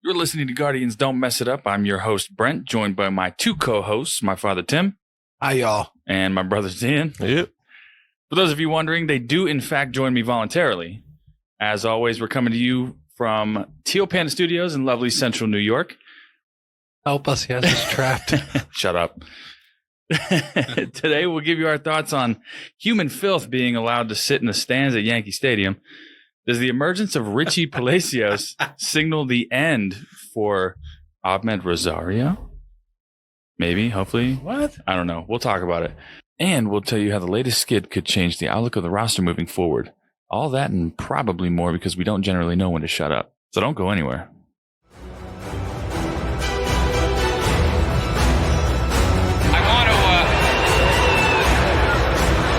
You're listening to Guardians Don't Mess It Up. I'm your host, Brent, joined by my two co-hosts, my father, Tim. Hi, y'all. And my brother, Dan. Yep. For those of you wondering, they do, in fact, join me voluntarily. As always, we're coming to you from Teal Panda Studios in lovely central New York. Help us. He has us trapped. Shut up. Today, we'll give you our thoughts on human filth being allowed to sit in the stands at Yankee Stadium. Does the emergence of Richie Palacios signal the end for Amed Rosario? Maybe, hopefully. What? I don't know. We'll talk about it. And we'll tell you how the latest skid could change the outlook of the roster moving forward. All that and probably more because we don't generally know when to shut up. So don't go anywhere. I want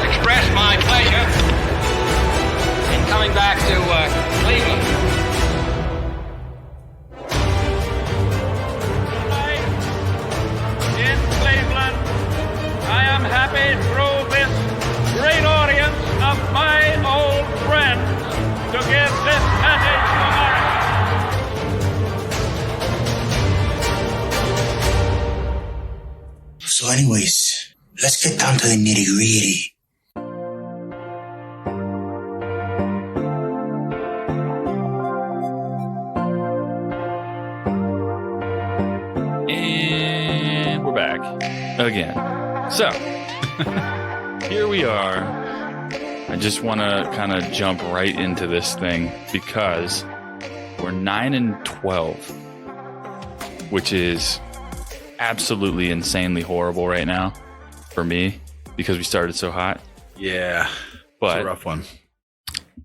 to express my pleasure in coming back to Cleveland. Tonight in Cleveland, I am happy through this great audience of my old friends to give this message to America. So anyways, let's get down to the nitty-gritty. And we're back again. So, here we are. I just want to kind of jump right into this thing because we're 9-12, which is absolutely insanely horrible right now for me because we started so hot. Yeah. But it's a rough one.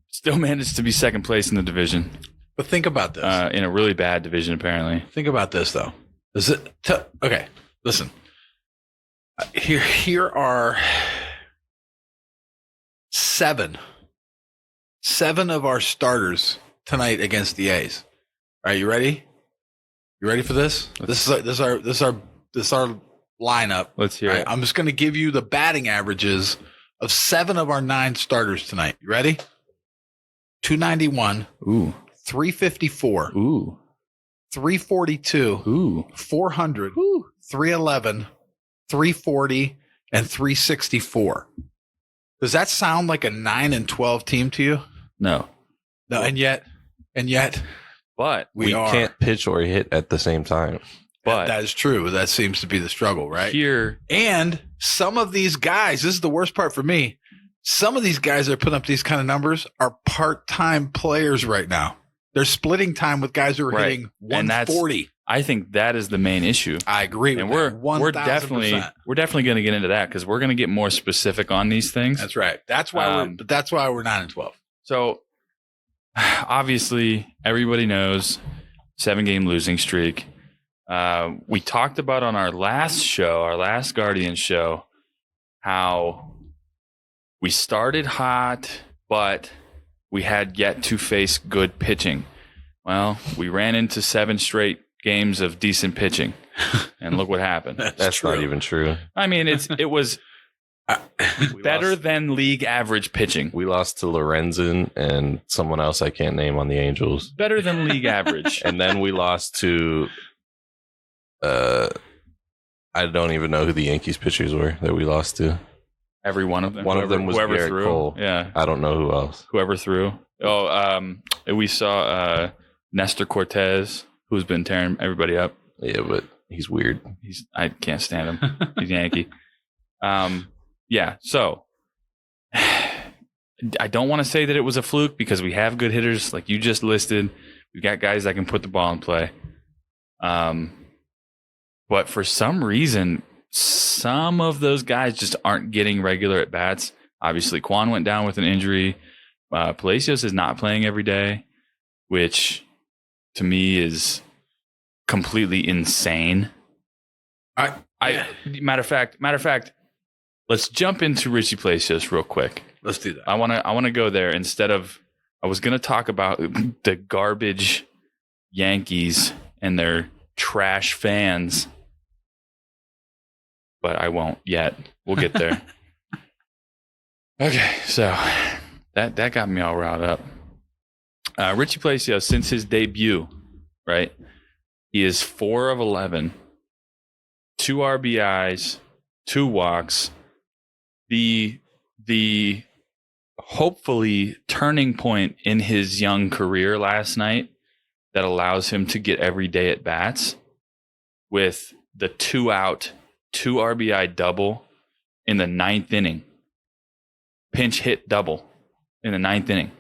Still managed to be second place in the division. But think about this. In a really bad division, apparently. Think about this, though. Okay, listen. Here are seven of our starters tonight against the A's. All right, you ready? You ready for this? This is our lineup. Let's hear it. I'm just going to give you the batting averages of 7 of our 9 starters tonight. You ready? 291. Ooh. 354. Ooh. 342. Ooh. 400. Ooh. 311. 340 and 364. Does that sound like a 9-12 team to you? No. No, and yet, but we can't pitch or hit at the same time. But that is true. That seems to be the struggle, right? Here, and some of these guys, this is the worst part for me. Some of these guys that are putting up these kind of numbers are part-time players right now. They're splitting time with guys who are hitting 140. I think that is the main issue. I agree with that. We're definitely going to get into that because we're going to get more specific on these things. That's right. That's why we're 9-12. So obviously everybody knows 7-game losing streak. We talked about on our last Guardian show, how we started hot, but we had yet to face good pitching. Well, we ran into 7 straight games of decent pitching, and look what happened. That's not even true. I mean, it was better than league average pitching. We lost to Lorenzen and someone else I can't name on the Angels. Better than league average. And then we lost to I don't even know who the Yankees pitchers were that we lost to. Every one of them. One of them was whoever Garrett threw. Cole. Yeah. I don't know who else. Whoever threw. We saw Nestor Cortez, who's been tearing everybody up. Yeah, but he's weird. I can't stand him. He's Yankee. Yeah, so I don't want to say that it was a fluke because we have good hitters like you just listed. We've got guys that can put the ball in play. But for some reason, some of those guys just aren't getting regular at bats. Obviously, Quan went down with an injury. Palacios is not playing every day, which to me is completely insane. Matter of fact, let's jump into Richie Palacios real quick. Let's do that. I want to go there instead of I was going to talk about the garbage Yankees and their trash fans, but I won't yet. We'll get there. Okay, so that got me all riled up. Richie Placio, since his debut, right? He is 4 of 11, 2 RBIs, 2 walks. The hopefully turning point in his young career last night that allows him to get every day at bats with the 2-out, 2 RBI double in the 9th inning. Pinch hit double in the 9th inning.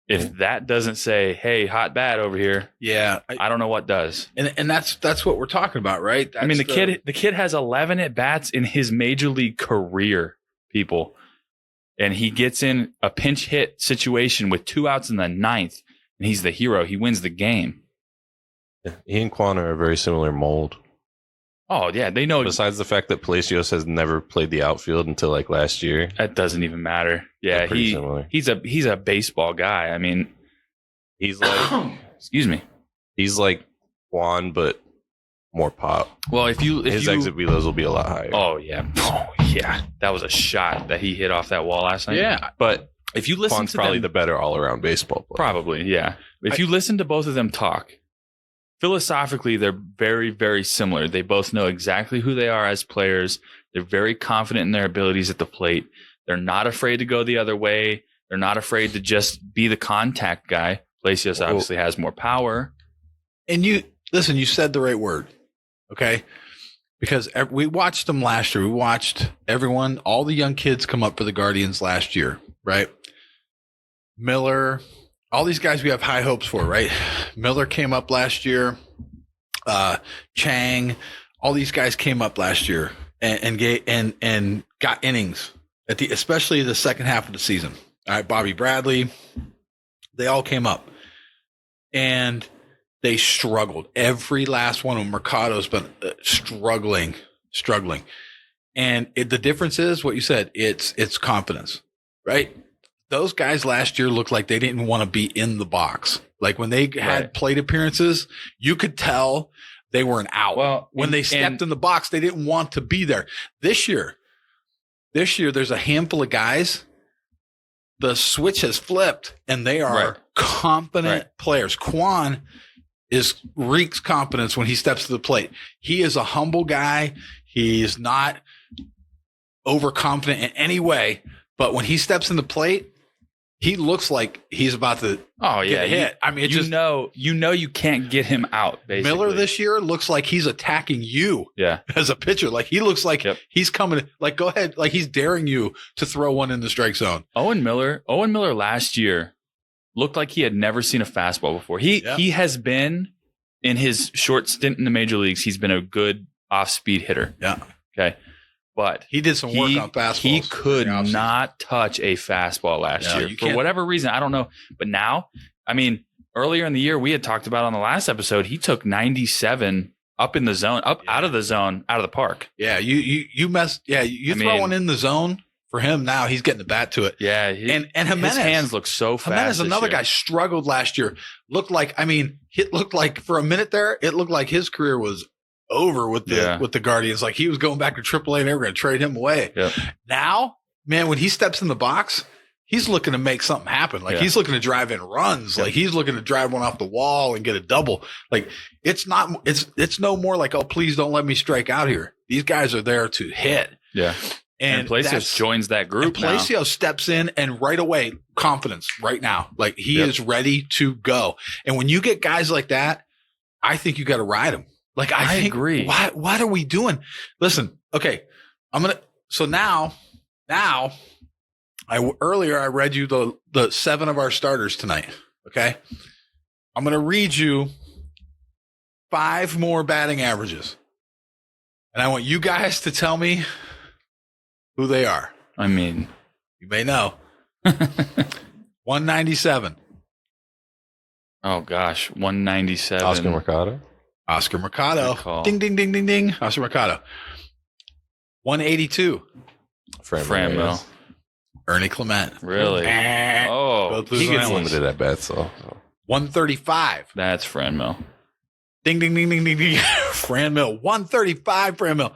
If that doesn't say, hey, hot bat over here, Yeah, I don't know what does. and that's what we're talking about, right? I mean, the kid has 11 at bats in his major league career, people, and he gets in a pinch hit situation with 2 outs in the 9th, and he's the hero. He wins the game. He and Quan are a very similar mold. Oh yeah, they know. Besides the fact that Palacios has never played the outfield until like last year. That doesn't even matter. Yeah, They're pretty similar. he's a baseball guy. I mean, He's like excuse me. he's like Quan, but more pop. Well, if His exit velos will be a lot higher. oh yeah, that was a shot that he hit off that wall last night. Yeah, But if you listen Quan's to probably them, the better all-around baseball player. probably yeah. If you listen to both of them talk, philosophically, they're very, very similar. They both know exactly who they are as players. They're very confident in their abilities at the plate. They're not afraid to go the other way. They're not afraid to just be the contact guy. Palacios obviously has more power. and you said the right word, okay? Because we watched them last year. We watched all the young kids come up for the Guardians last year, right? Miller, all these guys we have high hopes for, right? Miller came up last year. Chang, all these guys came up last year and got innings especially the second half of the season. All right, Bobby Bradley, they all came up and they struggled. Every last one of them. Mercado's been struggling. And the difference is what you said. It's confidence, right? Those guys last year looked like they didn't want to be in the box. Like when they had plate appearances, you could tell they were an out. Well, when they stepped in the box, they didn't want to be there. This year, there's a handful of guys. The switch has flipped, and they are confident players. Quan reeks confidence when he steps to the plate. He is a humble guy. He's not overconfident in any way, but when he steps in the plate, he looks like he's about to get hit. I mean, you can't get him out. Basically, Miller this year looks like he's attacking you as a pitcher. Like he looks like he's coming. Like go ahead. Like he's daring you to throw one in the strike zone. Owen Miller last year looked like he had never seen a fastball before. He has been in his short stint in the major leagues. He's been a good off-speed hitter. Yeah. Okay. But he did some work on fastballs. He could not touch a fastball last year for whatever reason. I don't know. But now, I mean, earlier in the year, we had talked about on the last episode, he took 97 up in the zone, out of the zone, out of the park. Yeah, you throw one in the zone for him now. He's getting the bat to it. Yeah, and Jimenez, his hands look so fast. Jimenez, another guy, struggled last year. Looked like for a minute there, it looked like his career was over with the Guardians. Like he was going back to AAA and they were going to trade him away. Yep. Now, man, when he steps in the box, he's looking to make something happen. Like he's looking to drive in runs. Like he's looking to drive one off the wall and get a double. Like it's no more like, oh, please don't let me strike out here. These guys are there to hit. Yeah. And Palacios joins that group. Palacios steps in and right away, confidence right now. Like he is ready to go. And when you get guys like that, I think you got to ride them. Like I agree. What are we doing? Listen, okay. Earlier I read you the 7 of our starters tonight. Okay. I'm going to read you 5 more batting averages. And I want you guys to tell me who they are. I mean, you may know. 197. Oh gosh, 197. Oscar Mercado. Ding, ding, ding, ding, ding. Oscar Mercado. 182. Franmil. Ernie Clement. Really? He gets limited at bats, though. 135. That's Franmil. Ding, ding, ding, ding, ding, ding. Franmil. 135, Franmil.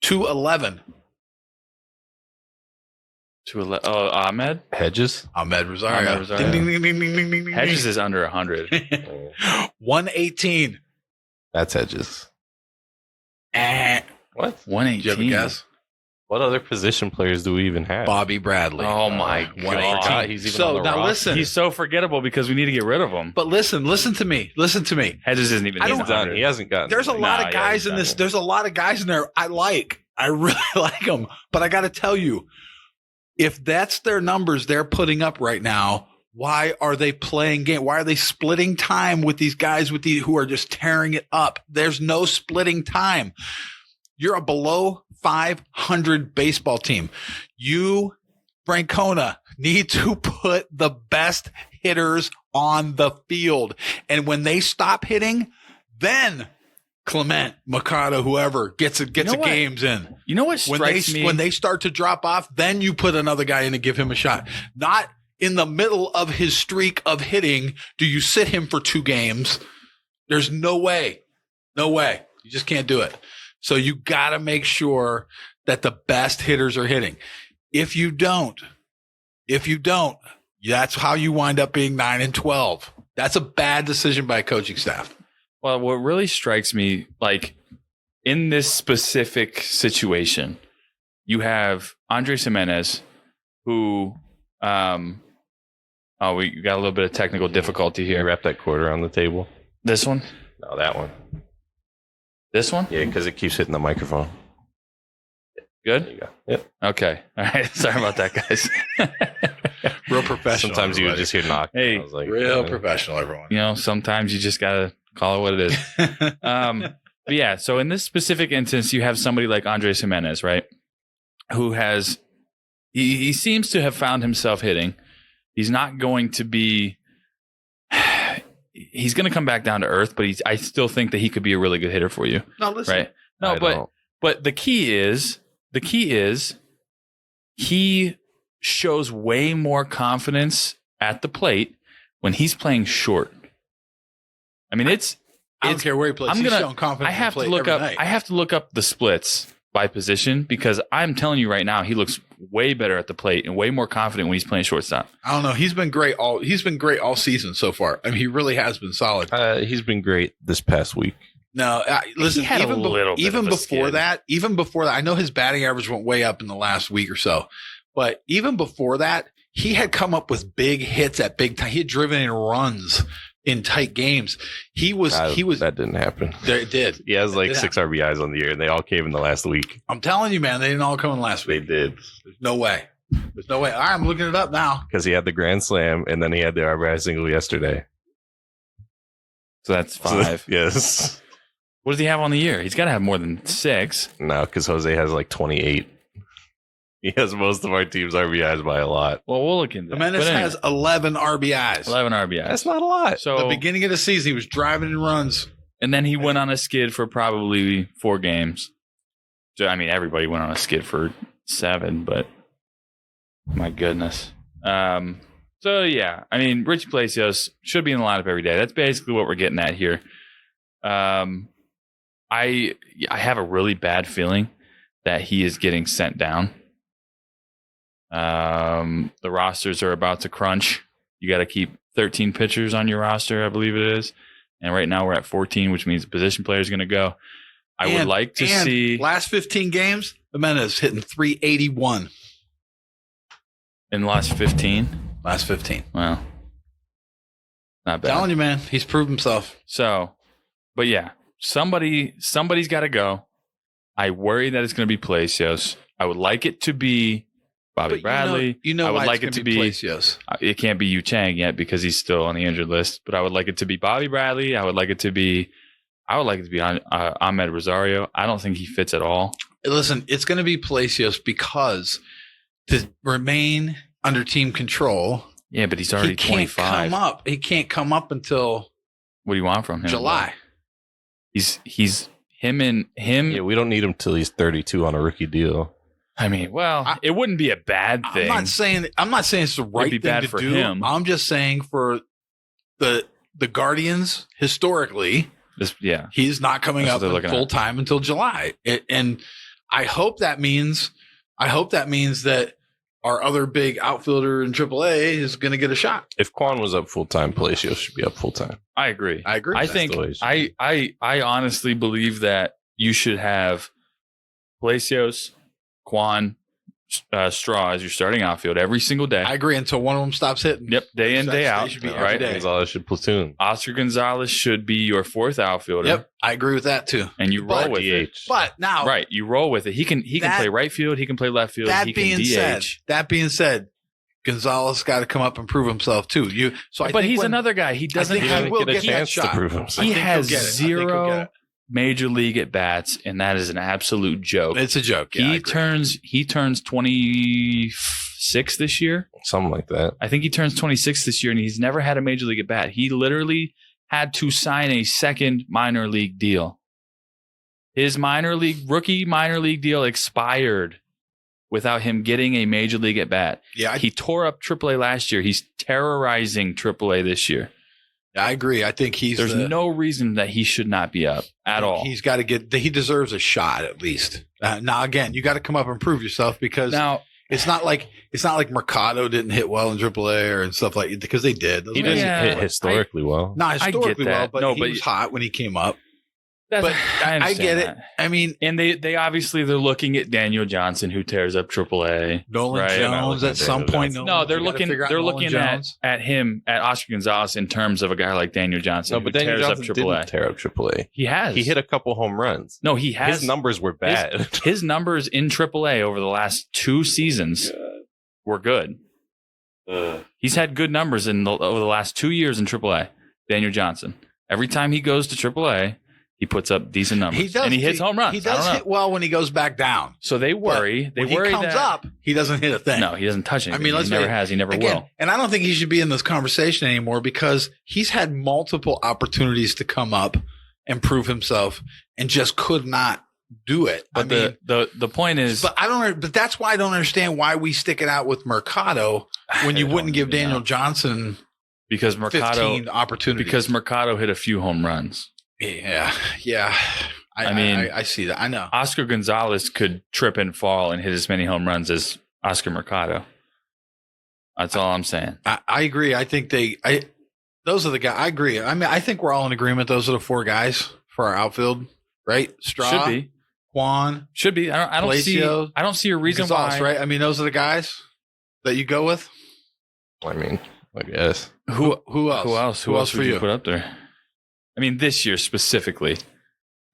211. Ahmed. Hedges. Ahmed Rosario. Amed Rosario. Ding, ding, ding, ding, ding, ding, ding, Hedges ding. is under 100. 118. That's Hedges. What? 118. Do you have a guess? What other position players do we even have? Bobby Bradley. Oh my I god. forgot he's even So, on the now roster. listen. He's so forgettable because we need to get rid of him. But listen to me. Hedges isn't even. I in don't- the Done. 100. He hasn't gotten. There's a there. lot Nah, of yeah, guys he's in this. done. There's a lot of guys in there I like. I really like them. But I got to tell you, if that's their numbers they're putting up right now, why are they playing game? Why are they splitting time with these guys who are just tearing it up? There's no splitting time. You're a below 500 baseball team. You, Brancona, need to put the best hitters on the field. And when they stop hitting, then Clement, Mikado, whoever gets a know what? games in. You know what strikes me? When they start to drop off, then you put another guy in to give him a shot. Not in the middle of his streak of hitting do you sit him for 2 games. There's no way. No way. You just can't do it. So you got to make sure that the best hitters are hitting. If you don't, that's how you wind up being 9-12. That's a bad decision by a coaching staff. Well, what really strikes me, like in this specific situation, you have Andres Jimenez, who, we got a little bit of technical difficulty Here, here. wrap that quarter on the table. This one, No, that one. this one, Yeah, because it keeps hitting the microphone. There good. you go. Yep. Okay, all right. Sorry about that, guys. Real professional. Sometimes you would everybody. just hear knock. Hey, I was like, Real yeah. professional, everyone. You know, sometimes you just gotta call it what it is. But yeah, so in this specific instance, you have somebody like Andres Jimenez, right? Who has he seems to have found himself hitting. He's not going to be he's going to come back down to earth, but I still think that he could be a really good hitter for you, No, listen. right? No, I don't. but the key is he shows way more confidence at the plate when he's playing short. I mean, I don't care where he plays. I'm He's gonna- showing confidence. I have in the to plate look every up. night. I have to look up the splits by position because I'm telling you right now, he looks way better at the plate and way more confident when he's playing shortstop. I don't know. He's been great all season so far. I mean, he really has been solid. He's been great this past week. No, listen. He had a little bit of a skid. Even before that, I know his batting average went way up in the last week or so. But even before that, he had come up with big hits at big time. He had driven in runs in tight games. He was. That didn't happen. There, it did. He has like did 6 RBIs on the year, and they all came in the last week. I'm telling you, man, they didn't all come in last They week. did There's no way. There's no way. All right, I'm looking it up now. because he had the grand slam, and then he had the RBI single yesterday. So that's So, 5. yes. What does he have on the year? He's got to have more than 6. No, because Jose has like 28. He has most of our team's RBIs by a lot. Well, we'll look into that. Jimenez But anyway, has 11 RBIs. 11 RBIs. That's not a lot. So The beginning of the season, he was driving in runs. and then he went on a skid for probably 4 games. So I mean, everybody went on a skid for 7, but my goodness. So yeah, I mean, Richie Palacios should be in the lineup every day. That's basically what we're getting at here. I have a really bad feeling that he is getting sent down. The rosters are about to crunch. You got to keep 13 pitchers on your roster, I believe it is. And right now we're at 14, which means the position player is going to go. I would like to see last 15 games, Jimenez hitting 381. in the last 15. Last 15. Well, not bad. Telling you, man, he's proved himself. So, but yeah, somebody's got to go. I worry that it's going to be Palacios. I would like it to be Bobby But Bradley. you know I would why like it's it to gonna be. Palacios. It can't be Yu Chang yet because he's still on the injured list. But I would like it to be Bobby Bradley. I would like it to be Amed Rosario. I don't think he fits at all. Listen, it's going to be Palacios because to remain under team control, Yeah, but he's already he can't 25. come up. He can't come up until What do you want from him? July. He's him. Yeah, we don't need him till he's 32 on a rookie deal. I mean, well, it wouldn't be a bad thing. I'm not saying it's the right be thing bad to for do. him. I'm just saying for the Guardians historically, Yeah. he's not coming That's up what they're looking full at. time until July. And I hope that means that our other big outfielder in AAA is going to get a shot. If Quan was up full time, Palacios should be up full time. I agree. I agree. I That's think the way it should I honestly believe that you should have Palacios, Quan, Straw as your starting outfield every single day. I agree until one of them stops hitting. Yep, day in, day They out. should be every Right. day. Gonzalez should platoon. Oscar Gonzalez should be your fourth outfielder. Yep, I agree with that too. And you roll with it. But now, Right, you roll with it. He can That- play right field. He can play left field. that He can being DH. said, Gonzalez got to come up and prove himself too. I But think he's when- another guy. He doesn't think He he have. didn't will get a get that chance to shot. prove himself. He I think has he'll get it. I think he'll get zero it. major league at bats, and that is an absolute joke. It's a joke. Yeah, I agree. He turns 26 this year. Something like that. I think he turns 26 this year, and he's never had a major league at bat. He literally had to sign a second minor league deal. His rookie minor league deal expired without him getting a major league at bat. Yeah, He tore up AAA last year. He's terrorizing AAA this year. I agree. I think There's no reason that he should not be up at all. He's got to get. He deserves a shot at least. Now again, you got to come up and prove yourself because Now, it's not like Mercado didn't hit well in AAA or and stuff like because they did. Those He guys- didn't Yeah, hit historically well. not I get historically well, that. but No, he but- was hot when he came up. that's, But I understand get it. that. I mean, And they obviously they're looking at Daniel Johnson, who tears up AAA. Nolan Right, I'm not Jones looking at at some Daniel point. Johnson. No, they're you gotta looking. figure out They're Nolan looking Jones. at him, at Oscar Gonzalez, in terms of a guy like Daniel Johnson, No, who but Daniel tears Johnson up AAA. didn't tear up AAA. He has. He hit a couple home runs. No, he has. His numbers were bad. His numbers in AAA over the last 2 seasons were good. He's had good numbers over the last 2 years in AAA. Daniel Johnson. Every time he goes to AAA, he puts up decent numbers. And he hits home runs. He I don't does know. hit well when he goes back down. So they worry. When They worry he comes that up, he doesn't hit a thing. no, he doesn't touch anything. let's he never face it. has. He never Again, will. and I don't think he should be in this conversation anymore because he's had multiple opportunities to come up and prove himself and just could not do it. But the point is, But that's why I don't understand why we stick it out with Mercado when you I wouldn't don't give even Daniel know. Johnson because Mercado 15 opportunities. because Mercado hit a few home runs. yeah. I mean- I see that. I know. Oscar Gonzalez could trip and fall and hit as many home runs as Oscar Mercado. That's all I'm saying. I agree. I think those are the guys. I agree. I mean, I think we're all in agreement. Those are the 4 guys for our outfield, right? Straw, Should be. Juan, Should be. I don't see. Palacio, I don't see a reason Gonzalez, why. right? I mean, those are the guys that you go with. I mean, I guess. Who else? Who else? Who else for would you you? put up there? I mean, this year specifically,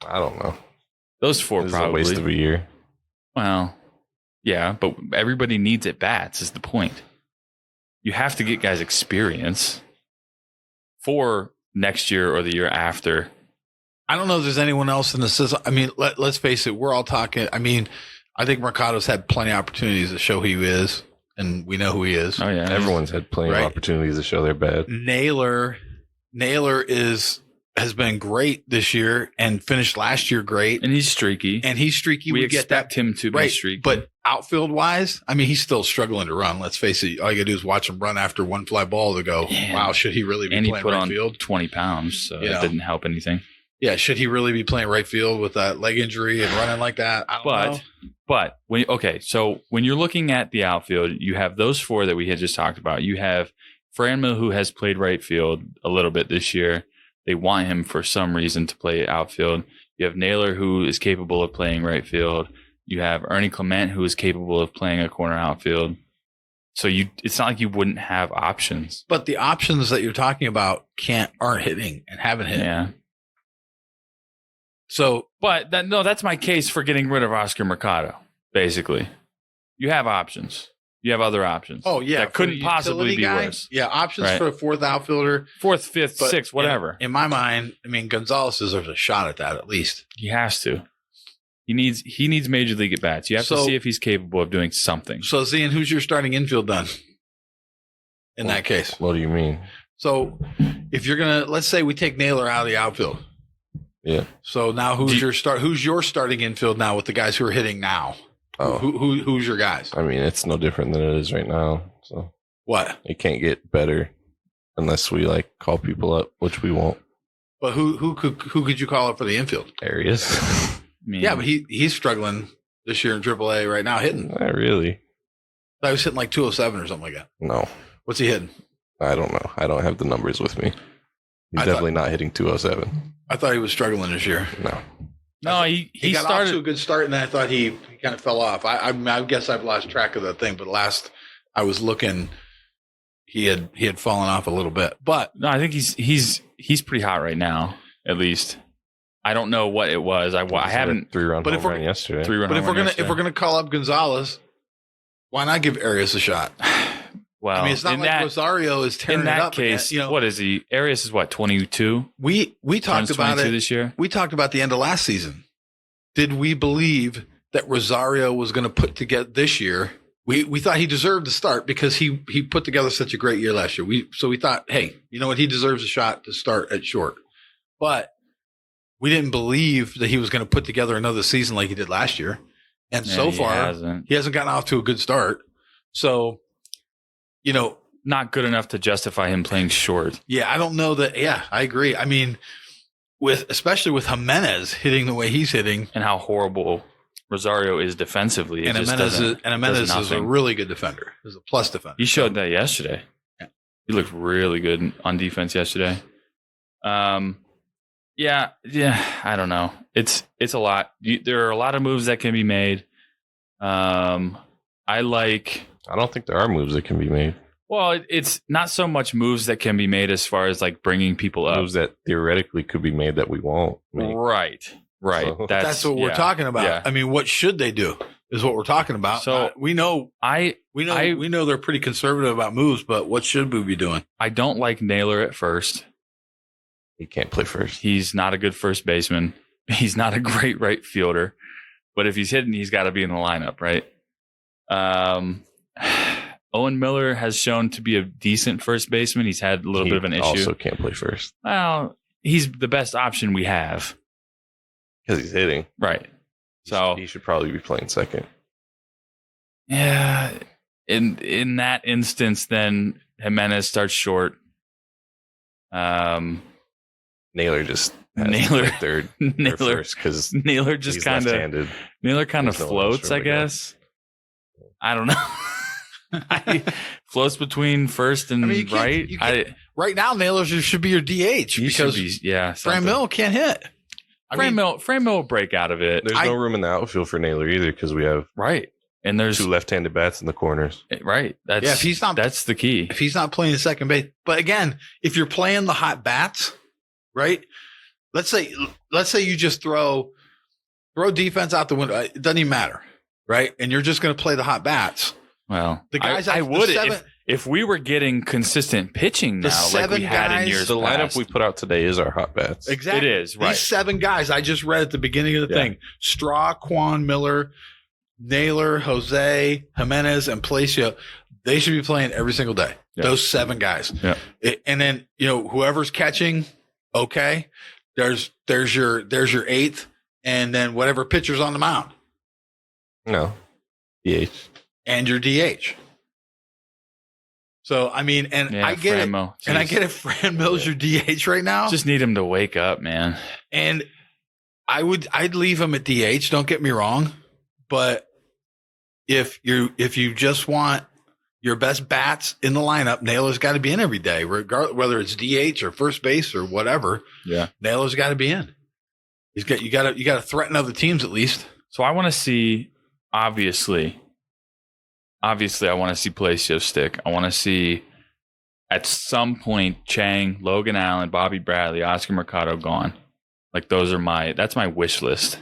I don't know. those 4 This is a probably. waste of a year. Well, yeah, but everybody needs at bats. Is the point? You have to get guys experience for next year or the year after. I don't know if there's anyone else in the system. I mean, let's face it. We're all talking. I mean, I think Mercado's had plenty of opportunities to show who he is, and we know who he is. Oh yeah, Everyone's had plenty Right. of opportunities to show they're bad. Naylor has been great this year and finished last year great, and he's streaky. and he's streaky. we get that expect him to be right, streaky, but outfield wise, I mean, he's still struggling to run. Let's face it. All you gotta do is watch him run after one fly ball to go, Yeah. wow, should he really be and he playing put right on field? 20 pounds, so Yeah. it didn't help anything. Yeah, should he really be playing right field with that leg injury and running like that? I don't know. But so when you're looking at the outfield, you have those 4 that we had just talked about. You have Franmil, who has played right field a little bit this year. They want him for some reason to play outfield. You have Naylor, who is capable of playing right field. You have Ernie Clement, who is capable of playing a corner outfield. So it's not like you wouldn't have options. But the options that you're talking about aren't hitting and haven't hit. Yeah. So But that's my case for getting rid of Oscar Mercado, basically. You have options. You have other options. oh yeah, That for couldn't the possibly utility be guy, worse. Yeah, options Right. for a 4th outfielder. 4th, 5th, But 6th, whatever. In my mind, I mean, Gonzalez deserves a shot at that at least. He has to. He needs major league at bats. You have to So- see if he's capable of doing something. So, Zian, who's your starting infield then? In that case, What do you mean? so if you're gonna, let's say we take Naylor out of the outfield. Yeah. So now Who's your starting infield now with the guys who are hitting now? Oh, Who's your guys? I mean, it's no different than it is right now. So What? it can't get better unless we call people up, which we won't. But who could you call up for the infield? Areas. I mean, Yeah, but he's struggling this year in AAA right now hitting. Not really. I was hitting like 207 or something like that. No, What's he hitting? I don't know. I don't have the numbers with me. He's definitely not hitting 207. I thought he was struggling this year. No. he got started off to a good start, and then I thought he kind of fell off. I guess I've lost track of that thing, but last I was looking, he had fallen off a little bit. But No, I think he's pretty hot right now, at least. I don't know what it was. I haven't 3-run But home if we're- run yesterday. 3-run. But if we're gonna call up Gonzalez, why not give Arias a shot? Well, I mean, it's not in like that, Rosario is tearing in it that up. case, again, what is he? Arias is what, 22? we talked Turns about 22 it this year. We talked about the end of last season. Did we believe that Rosario was going to put together this year? We thought he deserved to start because he put together such a great year last year. We thought, hey, you know what? He deserves a shot to start at short. But we didn't believe that he was going to put together another season like he did last year. And Yeah, so he far, hasn't. he hasn't gotten off to a good start. So, Not good enough to justify him playing short. yeah, I don't know that. Yeah, I agree. I mean, especially with Jimenez hitting the way he's hitting, And how horrible Rosario is defensively. It and just Jimenez does is a nothing. really good defender. He's a plus defender. He showed that yesterday. Yeah. He looked really good on defense yesterday. Yeah, I don't know. It's a lot. There are a lot of moves that can be made. I don't think there are moves that can be made. Well, it's not so much moves that can be made as far as like bringing people up. Moves that theoretically could be made that we won't make. Right. So- That's what we're talking about. Yeah. I mean, what should they do is what we're talking about. So, we know we know they're pretty conservative about moves, but what should we be doing? I don't like Naylor at first. He can't play first. He's not a good first baseman. He's not a great right fielder. But if he's hitting, he's got to be in the lineup, right? Owen Miller has shown to be a decent first baseman. He's had a little bit of an issue. Also can't play first Well, he's the best option we have. because he's hitting. Right. So he should probably be playing second. yeah, in that instance, then Jimenez starts short. Naylor just has to Naylor- play third or Naylor first because Naylor just he's kind of left-handed. Naylor kind of There's nowhere else floats, for I him to go. guess. I don't know. Floats between first and I mean, you can't- right. you can't- Right now, Naylor should be your DH He because should be, yeah. Fran something. Mill can't hit. Fran Mill will break out of it. There's no room in the outfield for Naylor either because we have Right. And there's two left-handed bats in the corners. right. That's Yeah, if he's not- that's the key. if he's not playing second base. But again, if you're playing the hot bats, right? Let's say you just throw defense out the window. It doesn't even matter, right? And you're just going to play the hot bats. Well, The guys I the would seven- if we were getting consistent pitching The now, like seven we had guys- in years The lineup past. we put out today is our hot bats. Exactly. It is, right. These 7 guys I just read at the beginning of the Yeah. thing: Straw, Quan, Miller, Naylor, Jose, Jimenez, and Palacio. They should be playing every single day. Yeah. Those 7 guys. Yeah. And then whoever's catching, okay. There's your 8th, and then whatever pitcher's on the mound, No. DH. and your DH. So I mean, and Yeah, I get Fran it, Mill. and I Jeez. get it. Fran Mill's your DH right now. Just need him to wake up, man. And I'd leave him at DH. Don't get me wrong, but if you just want your best bats in the lineup, Naylor's got to be in every day, regardless whether it's DH or first base or whatever. Yeah. Naylor's got to be in. You got to threaten other teams at least. So I want to see, obviously, I want to see Palacio stick. I want to see at some point Chang, Logan Allen, Bobby Bradley, Oscar Mercado gone. Like that's my wish list,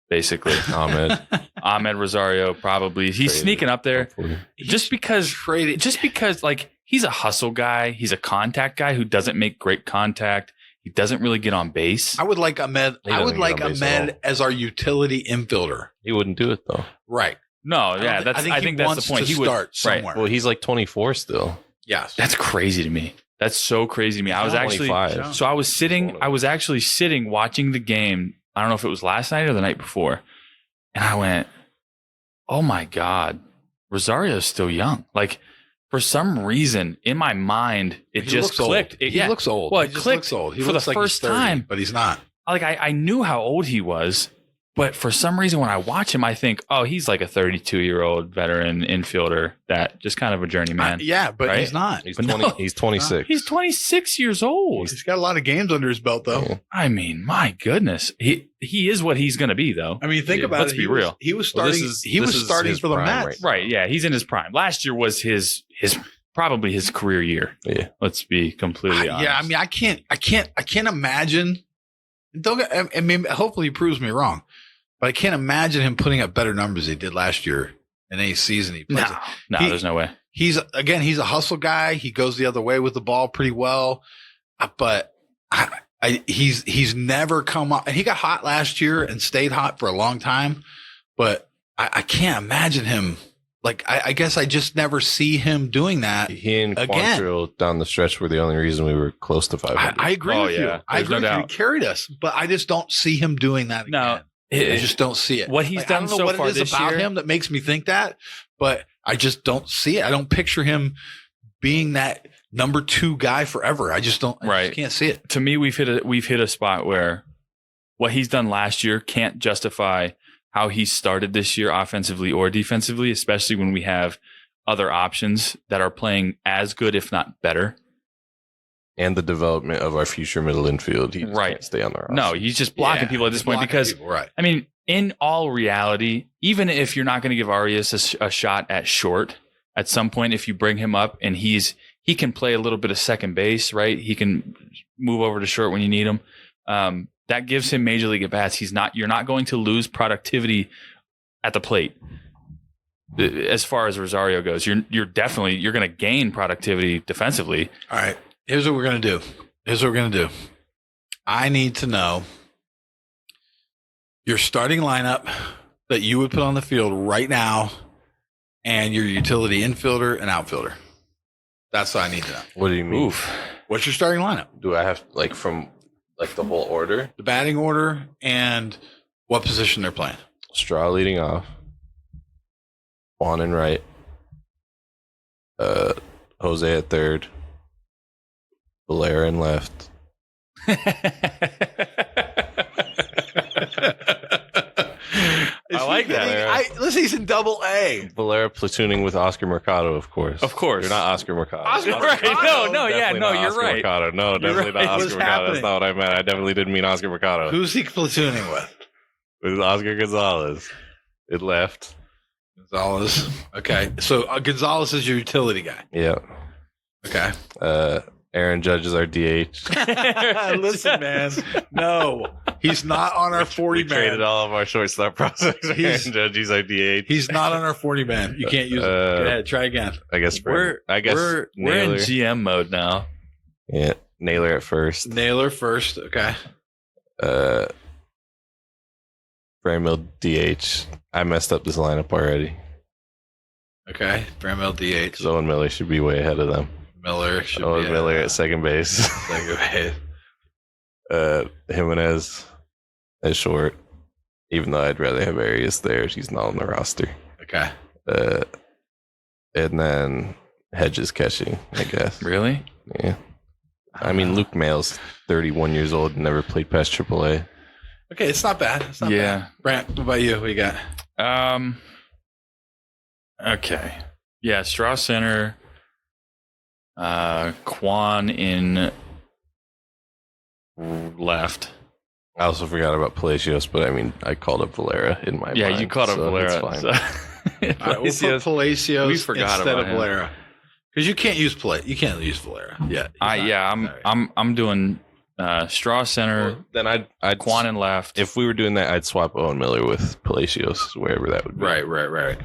basically. Amed Rosario probably. He's Traded. sneaking up there Hopefully. just because like he's a hustle guy. He's a contact guy who doesn't make great contact. He doesn't really get on base. I would like Amed. He I doesn't would get like on base at Amed as our utility infielder. He wouldn't do it though. Right. No, yeah, I think that's the point. He He would start somewhere. Well, he's like 24 still. Yes. That's crazy to me. That's so crazy to me. I was actually 25. so I was actually sitting watching the game. I don't know if it was last night or the night before. And I went, "Oh my God, Rosario's still young." Like for some reason in my mind, it He just looks clicked. Old. He looks old. Well, He it just clicked looks old. He for looks the like he's first 30, time. but he's not. Like I knew how old he was, But for some reason, when I watch him, I think, oh, he's like a 32-year-old veteran infielder that just kind of a journeyman. But right? he's not. He's But 20. no. He's 26. He's 26 years old. He's got a lot of games under his belt, though. Yeah. I mean, my goodness, he is what he's going to be, though. I mean, think about let's it. be real. He was Well, starting. this he was is starting his for the prime Mets. Right? Yeah, he's in his prime. Last year was his probably his career year. Yeah. Let's be completely honest. Yeah, I mean, I can't imagine. I mean, hopefully he proves me wrong, but I can't imagine him putting up better numbers he did last year in any season he plays. No, there's no way. He's a hustle guy. He goes the other way with the ball pretty well, but he's never come up. And he got hot last year and stayed hot for a long time, but I can't imagine him. Like, I guess I just never see him doing that. He and Again. Quantrill down the stretch were the only reason we were close to 500. I agree Oh, with yeah. you. I There's agree no with you. doubt. He carried us, but I just don't see him doing that No, again. I just don't see it. What he's Like, done I don't know so what far it is this about year- him that makes me think that, but I just don't see it. I don't picture him being that number 2 guy forever. I just don't. I just can't see it. To me, we've hit a spot where what he's done last year can't justify how he started this year offensively or defensively, especially when we have other options that are playing as good, if not better. And the development of our future middle infield. He just Right. can't stay on the roster. No, he's just blocking people at this point because, right. I mean, in all reality, even if you're not going to give Arias a shot at short, at some point, if you bring him up and he can play a little bit of second base, right? He can move over to short when you need him. That gives him major league at bats. You're not going to lose productivity at the plate. As far as Rosario goes, you're going to gain productivity defensively. All right. Here's what we're going to do. I need to know your starting lineup that you would put on the field right now and your utility infielder and outfielder. That's what I need to know. What do you mean? Oof. What's your starting lineup? Do I have from the whole order? The batting order and what position they're playing. Straw leading off. Juan in right. Jose at third. Valera in left. I like that. Listen, he's in double A. Valera platooning with Oscar Mercado, of course. Of course. You're not Oscar Mercado. Right. No, yeah, Definitely no, not you're Oscar right. Mercado. No, definitely right. not What's Oscar Mercado. happening? That's not what I meant. I definitely didn't mean Oscar Mercado. Who's he platooning with? It was Oscar Gonzalez. It left. Gonzalez. Okay. So Gonzalez is your utility guy. Yeah. Okay. Aaron Judge is our DH. Listen, man. No, he's not on our 40 We traded man. all of our shortstop prospects. Aaron Judge, he's our DH. He's not on our 40 man. You can't use it. Go ahead. Try again. I guess We're in Naylor. GM mode now. Yeah, Naylor at first. Naylor first. Okay. Bramil DH. I messed up this lineup already. Okay. Bramwell DH. Because Owen Miller should be way ahead of them. Miller should Owen be Miller at second base. second base. Jimenez at short. Even though I'd rather have Arias there, he's not on the roster. Okay. And then Hedges catching, I guess. Really? Yeah. I mean, Luke Mail's 31 years old and never played past AAA. Okay. It's not bad. It's not Yeah. bad. Brant, what about you? What you got? Okay. Yeah, straw center. Quan in left. I also forgot about Palacios, but I mean, I called up Valera in my Yeah, mind, you called up so Valera. it's fine. So. All right, we'll put Palacios. Palacios We forgot instead about of him. Valera because you can't use You can't use Valera. Yeah. I'm doing straw center. Then I'd Quan in left. if we were doing that, I'd swap Owen Miller with Palacios, wherever that would be. Right.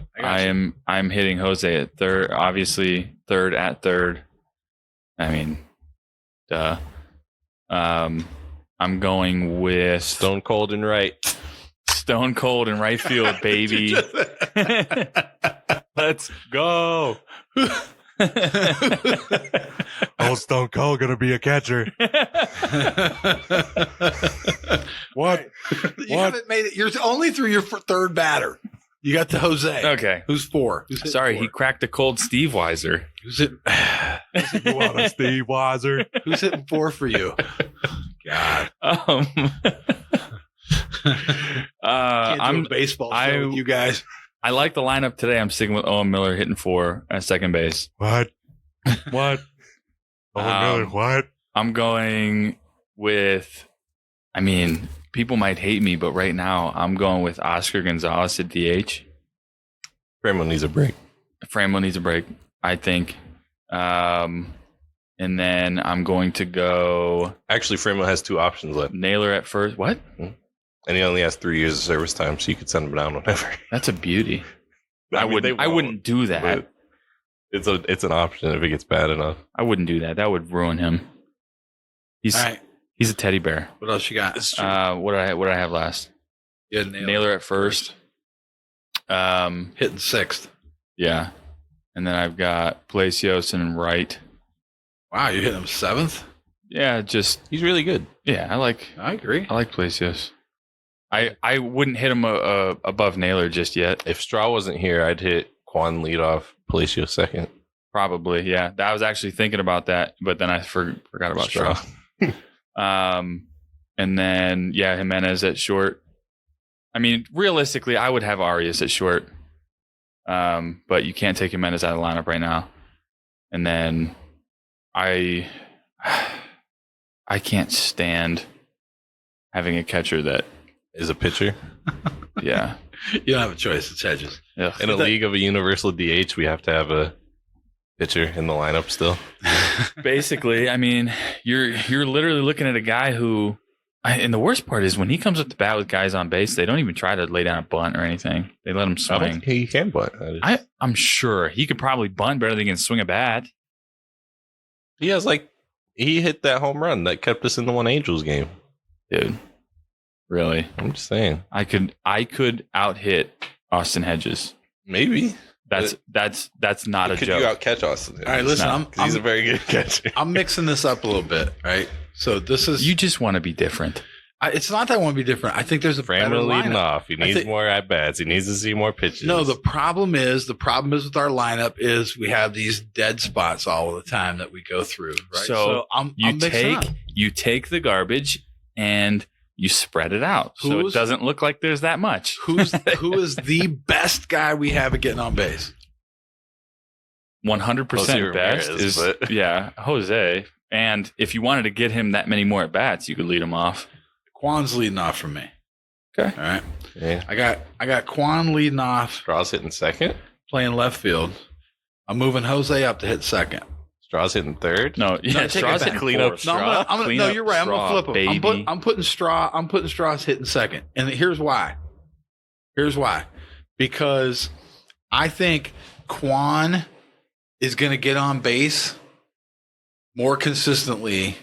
I'm hitting Jose at third. Obviously, third at third. I mean, duh. I'm going with Stone Cold and right. Stone Cold in right field, baby. Let's go. Oh, Stone Cold gonna be a catcher. What? You haven't made it. You're only through your third batter. You got to Jose. Okay. Who's four? Who's hitting Sorry, four? he cracked a cold Steve Weiser. Who's it? You want a Steve Weiser? Who's hitting four for you? God. get into a baseball show with you guys. I like the lineup today. I'm sticking with Owen Miller hitting 4 at second base. What? What? Miller, what? I'm going with, I mean, people might hate me, but right now I'm going with Oscar Gonzalez at DH. Framo needs a break. Framo needs a break, I think. And then I'm going to go Actually, Framo has 2 options left. Naylor at first. What? And he only has 3 years of service time, so you could send him down whenever. That's a beauty. I I mean, wouldn't do that. But it's an option if it gets bad enough. I wouldn't do that. That would ruin him. He's All right. he's a teddy bear. What else you got? What did I have last? Yeah, Naylor at first. Hitting 6th. Yeah. And then I've got Palacios and right. Wow, you're hitting him 7th? Yeah, just He's really good. I like I like Palacios. I wouldn't hit him above Naylor just yet. If Straw wasn't here, I'd hit Quan leadoff, Palacio second. Probably, yeah. I was actually thinking about that, but then I forgot about Straw. And then Jimenez at short. I mean, realistically, I would have Arias at short. But you can't take Jimenez out of the lineup right now. And then I can't stand having a catcher that Is a pitcher. yeah. You don't have a choice. It's Hedges. Ugh. In a league of a universal DH, we have to have a pitcher in the lineup still. Basically, I mean, you're literally looking at a guy who, and the worst part is when he comes up to bat with guys on base, they don't even try to lay down a bunt or anything. They let him I don't swing. think he can bunt. I'm sure he could probably bunt better than he can swing a bat. He hit that home run that kept us in the 1 Angels game. Dude, really? I'm just saying. I could out hit Austin Hedges. Maybe. That's not a Could joke. you out catch Austin? All right, listen, He's a very good catcher. I'm mixing this up a little bit, right? So this is You just want to be different. it's not that I want to be different. I think there's a better Framo leading lineup. off. He needs more at bats. He needs to see more pitches. No, the problem is with our lineup is we have these dead spots all the time that we go through. Right? So I'm you mixing up. take the garbage and you spread it out, so it doesn't look like there's that much. who is the best guy we have at getting on base? 100% Jose best Ramirez, is but- Jose. And if you wanted to get him that many more at bats, you could lead him off. Quan's leading off from me. Okay. All right. Yeah. I got Quan leading off, Straw's hitting second. playing left field. I'm moving Jose up to hit second. Straw's hitting third. No, yeah, take Straw's it back. hitting Clean up fourth. No, Straw. Clean no, up you're right. Straw, I'm gonna flip him. baby. I'm putting Straw's hitting second, and here's why. Because I think Quan is going to get on base more consistently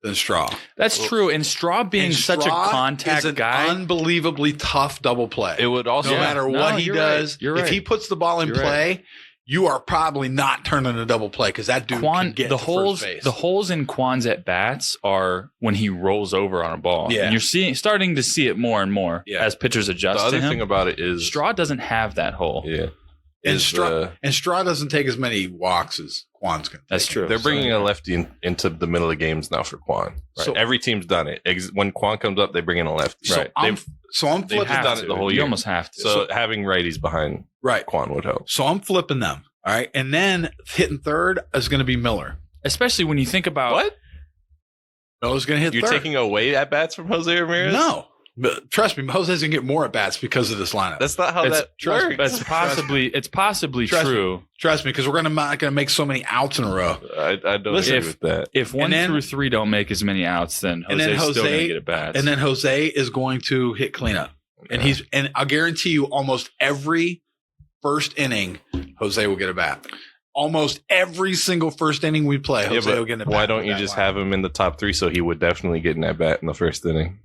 than Straw. That's true. And Straw being And such a Straw contact is an guy, unbelievably tough double play. It would also no matter what he you're does, right. You're if right. he puts the ball in You're play, you are probably not turning a double play because that dude can get the to holes, first base. the holes in Quan's at bats are when he rolls over on a ball. Yeah. And you're starting to see it more and more as pitchers the adjust to other him. thing about it is Straw doesn't have that hole. Yeah. and is Straw doesn't take as many walks as Quan's going to. That's true. they're bringing a lefty into the middle of games now for Quan. Right? So- Every team's done it. When Quan comes up, they bring in a lefty. So Right. I'm They've flipping done it the whole You year. almost have to. So having righties behind right. Quan would help. So I'm flipping them. All right, and then hitting third is going to be Miller. especially when you think about What? Miller's going to hit You're third. taking away at bats from Jose Ramirez? No, but trust me, Jose's going to get more at bats because of this lineup. That's not how it's, that works. it's possibly Trust me. true. Trust me, because we're not going to make so many outs in a row. I don't Listen, agree with that. If 1 then- through 3 don't make as many outs, then And then Jose's still going to Jose- get at bats. And then Jose is going to hit cleanup, and I'll guarantee you, almost every first inning, Jose will get a bat. Almost every single first inning we play, Jose will get a bat. why don't you just have him in the top 3 so he would definitely get an at bat in the first inning?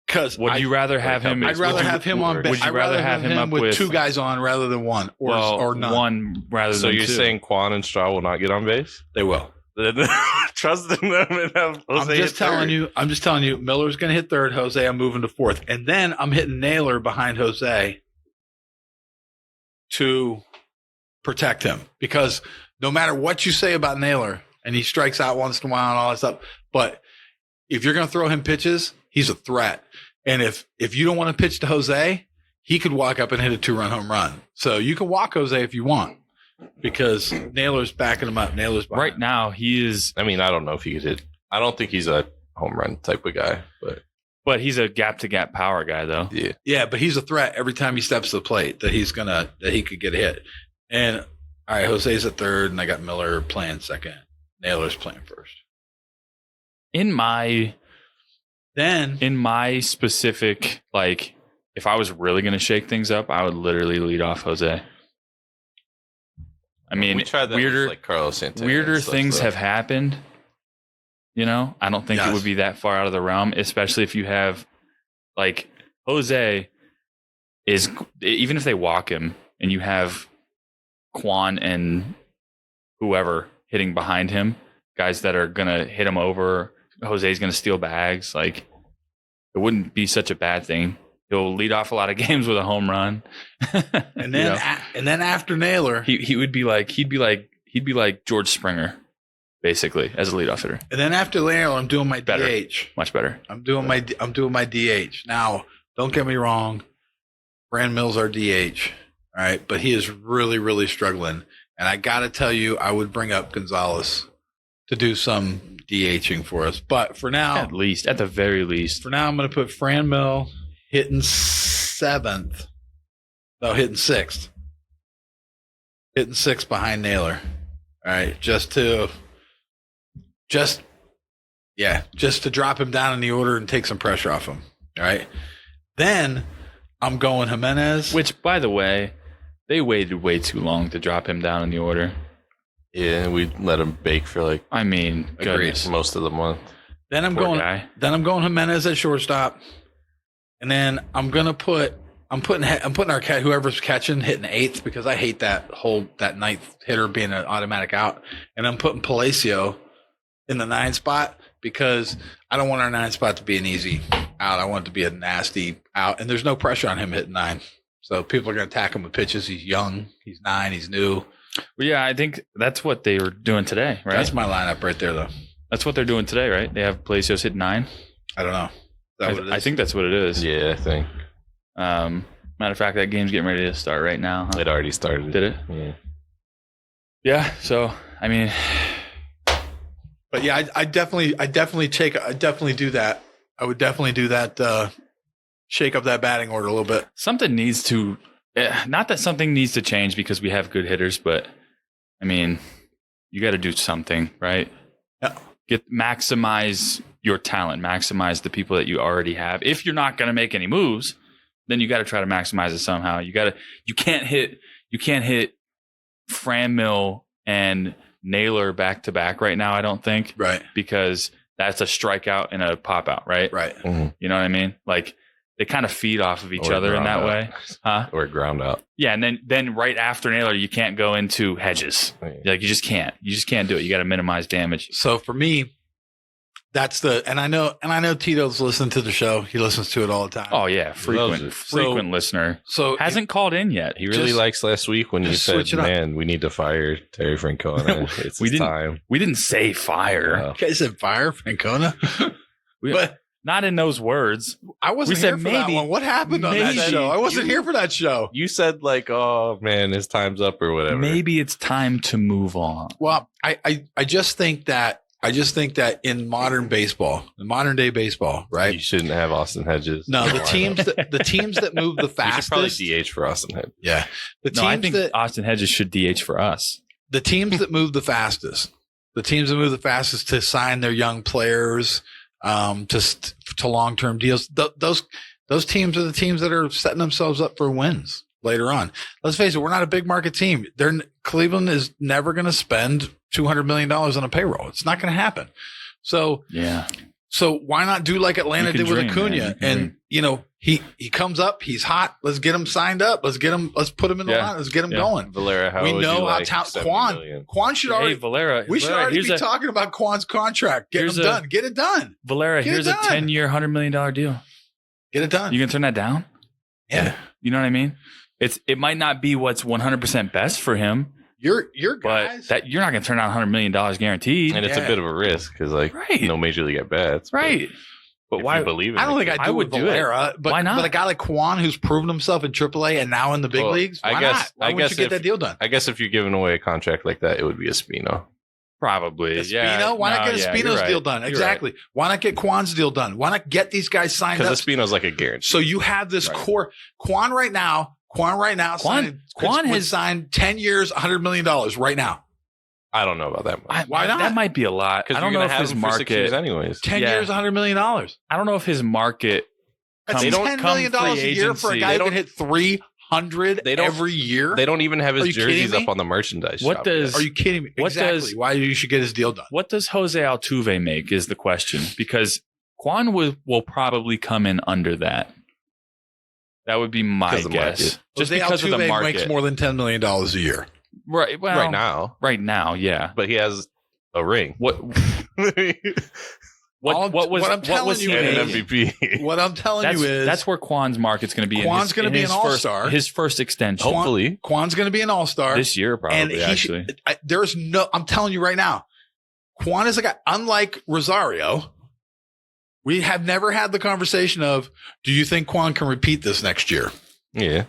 Because would you rather have him? I'd rather have him on base. Would you I'd rather have him up with with 2 guys on rather than one, or none? one rather So than you're 2. saying Quan and Straw will not get on base? They will. Trust in them and have Jose I'm just telling you, Miller's going to hit third. Jose, I'm moving to fourth, and then I'm hitting Naylor behind Jose to protect him, because no matter what you say about Naylor, and he strikes out once in a while and all that stuff, but if you're going to throw him pitches, he's a threat. And if you don't want to pitch to Jose, he could walk up and hit a 2-run home run. So you can walk Jose if you want, because Naylor's backing him up. Naylor's behind Right him. now, he is, I mean, I don't know if he could hit. I don't think he's a home run type of guy, but he's a gap to gap power guy, though. yeah. Yeah, but he's a threat every time he steps to the plate that he could get a hit. And all right, Jose's at third, and I got Miller playing second. Naylor's playing first. In my Then specific, like, if I was really going to shake things up, I would literally lead off Jose. I mean, We tried that with, weirder, like Carlos Santana weirder and stuff, things so. have happened. You know, I don't think it Yes. would be that far out of the realm, especially if you have, like, Jose is, even if they walk him and you have Quan and whoever hitting behind him, guys that are going to hit him over, Jose's going to steal bags. Like, it wouldn't be such a bad thing. He'll lead off a lot of games with a home run. and then and then after Naylor, he'd be like George Springer, basically, as a leadoff hitter. and then after Naylor, I'm doing my Better. DH. Much better. I'm doing my DH. Now, don't get me wrong, Brand Mills our DH. All right, but he is really, really struggling. And I got to tell you, I would bring up Gonzalez to do some DHing for us. But for now, At the very least. I'm going to put Fran Mill hitting seventh. No, hitting sixth. Hitting sixth behind Naylor. All right, just to drop him down in the order and take some pressure off him. All right. Then I'm going Jimenez. Which, by the way, they waited way too long to drop him down in the order. Yeah, we let him bake for like I mean, goodness. most of the month. Then I'm Poor guy. going Jimenez at shortstop. And then I'm putting our cat, whoever's catching, hitting eighth, because I hate that ninth hitter being an automatic out. And I'm putting Palacio in the 9 spot, because I don't want our 9 spot to be an easy out. I want it to be a nasty out, and there's no pressure on him hitting 9. So people are going to attack him with pitches. He's young. He's 9. He's new. Well, yeah, I think that's what they were doing today, right? That's my lineup right there, though. That's what they're doing today, right? They have Palacios hit 9. I don't know. Is that what it is? I think that's what it is. Yeah, I think Matter of fact, that game's getting ready to start right now. Huh? it already started. Did it? Yeah. Yeah. So, I mean, But yeah, I definitely do that. I would definitely do that. Shake up that batting order a little bit. something needs to, not that something needs to change because we have good hitters, but I mean, you got to do something, right? Yeah. Maximize your talent, maximize the people that you already have. If you're not going to make any moves, then you got to try to maximize it somehow. You can't hit Fran Mill and Naylor back to back right now, I don't think. Right. Because that's a strikeout and a pop out, right? Right. Mhm. You know what I mean? Like, they kind of feed off of each Or other in ground that out. way. Huh? Or ground out. Yeah, and then right after Naylor, you can't go into Hedges. Yeah. Like, you just can't. You just can't do it. You got to minimize damage. So for me, that's and I know Tito's listened to the show. He listens to it all the time. Oh yeah, loves frequent it. listener. So Hasn't called in yet. He really Just- likes last week when you just said, switch it up. "Man, we need to fire Terry Francona. It's We didn't- time." We didn't say fire. Oh. you guys said fire Francona, but Not in those words. I wasn't We here said for that maybe- one. What happened on that maybe. show? I wasn't here for that show. You said like, "Oh man, his time's up" or whatever. Maybe it's time to move on. Well, I just think that in modern day baseball, You right? shouldn't have Austin Hedges. No, in the lineup. teams that move the You should probably fastest. DH for Austin Hedges. Yeah, the No, I teams think that Austin Hedges should DH for us. the teams that move the fastest, to sign their young players, to long-term deals. Those teams are the teams that are setting themselves up for wins later on. Let's face it, we're not a big market team. Cleveland is never going to spend $200 million on a payroll. It's not going to happen. So Yeah. why not do like Atlanta You can did with dream, man. You Acuna? can And dream. you know, he comes up, he's hot. Let's get him signed up. Let's put him in the Yeah. line. Let's get him Yeah. going. Valera, how We would know you how like talented 70 million? Quan should already. Hey, Valera. We should Valera, already here's be a, talking about Quan's contract. Get here's him a- done. Get it done. Valera, Get it here's a done. 10-year, $100 million deal. Get it done. You can turn that down? Yeah. You know what I mean? It might not be what's 100% best for him, Your but guys. that you're not going to turn down $100 million guaranteed. And it's a Yeah. bit of a risk because, like, Right. no major league at bats. but Right. But If why? you believe in I don't it. think I I do would with do it. Valera, but Why not? But a guy like Quan, who's proven himself in AAA and now in the big Well, leagues, why I guess- not? Why I wouldn't guess you get if- that deal done? I guess if you're giving away a contract like that, it would be a Spino. Probably. Espino? Yeah. Why not No, get a yeah, Espino's you're right. deal done? You're Exactly. Why not get Quan's deal done? Why not get these guys signed up? Because Espino's like a guarantee. So you have this Right. core. Quan right now Quan would has- signed 10 years, $100 million right now. I don't know about that much. Why not? That might be a lot. I Because don't you're know gonna if have his him for 6 years market. anyways. 10 Yeah. years, $100 million. I don't know if his market. That's They don't $10 come million free a year for a agency. guy They who don't- can hit 300 They don't- every year. They don't even have Are his you kidding jerseys me? up on the merchandise What shop does- yet. Are you kidding me? What Exactly. does- Why you should get his deal done? What does Jose Altuve make is the question, because Quan will probably come in under that. That would be my Because of the guess. market. Just Jose because of the Altuve market. makes more than $10 million a year. Right. Well, right now? Right now, yeah. But he has a ring. What? What was? what I'm What telling was you he and an is- making? MVP. What I'm telling That's, you is that's where Quan's market's going to be. Quan's going to be an all-star. His first extension Hopefully. Quan's going to be an all-star. this year, probably. and Actually, there's no, I'm telling you right now, Quan is a guy, unlike Rosario, we have never had the conversation of, do you think Quan can repeat this next year? Yeah.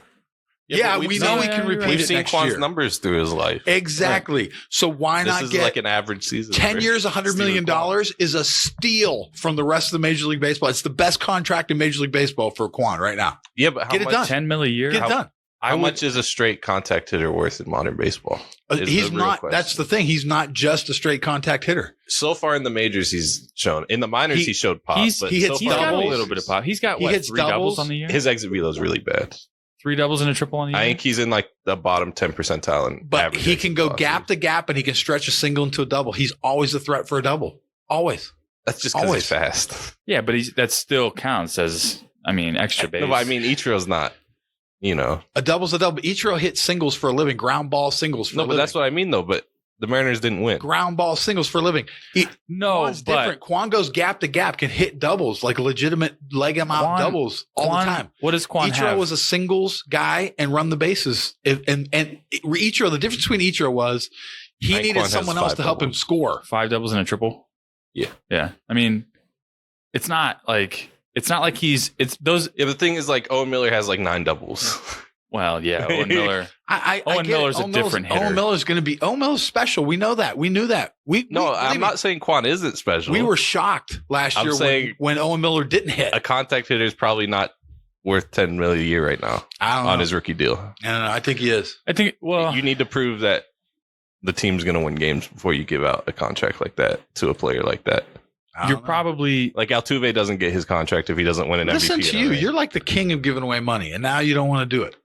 Yeah, but we've we seen- know he can you're repeat right. We've it seen next Quan's year. numbers through his life. Exactly. So why This not is get like an average season. 10 for years, $100 million Steven is a steal from the rest of the Major League Baseball. It's the best contract in Major League Baseball for Quan right now. Yeah, but how Get it much, done. 10 mil a year. Get it done. how much is a straight contact hitter worth in modern baseball? Is He's the real not, question. that's the thing. He's not just a straight contact hitter. So far in the majors, he's shown. In the minors, he showed pop. He's- but he hits so He's far in got the a doubles. little bit of pop. He's got He what? hits 3 doubles doubles. on the year. His exit velo is really bad. 3 doubles and a triple on the year. I think he's in like the bottom 10 percentile in But average he exit can go velocity. gap to gap and he can stretch a single into a double. He's always a threat for a double. Always. That's just because Always. he's fast. Yeah, but that still counts as, extra base. No, but I mean, Ichiro's not, A double's a double. Ichiro hits singles for a living, ground ball singles for No, a but living. that's what I mean, though. But the Mariners didn't win. Ground ball singles for a living. no, Quan's but different. Quan goes gap to gap, can hit doubles, like legitimate leg him out Quan- doubles all Quan- the time. What does Quan Ichiro have? was a singles guy and run the bases. And Ichiro, the difference between Ichiro was he I think needed Quan has someone else 5 to help him doubles. score. 5 doubles and a triple. Yeah. Yeah. It's not like he's those. Yeah, the thing is, like, Owen Miller has like 9 doubles. Well, yeah, Owen Miller. I Owen get it. Miller's a Owen different hitter. Owen Miller's going to be. Owen Miller's special. We know that. We knew that. No, believe I'm me, not saying Quan isn't special. We were shocked last I'm year saying- when Owen Miller didn't hit. a contact hitter is probably not worth 10 million a year right now I don't know. on his rookie deal. I don't know. I think he is. I think. Well, You need to prove that the team's going to win games before you give out a contract like that to a player like that. I don't you're know. probably. Like Altuve doesn't get his contract if he doesn't win an Listen MVP. to in you. LA. You're like the king of giving away money, and now you don't want to do it.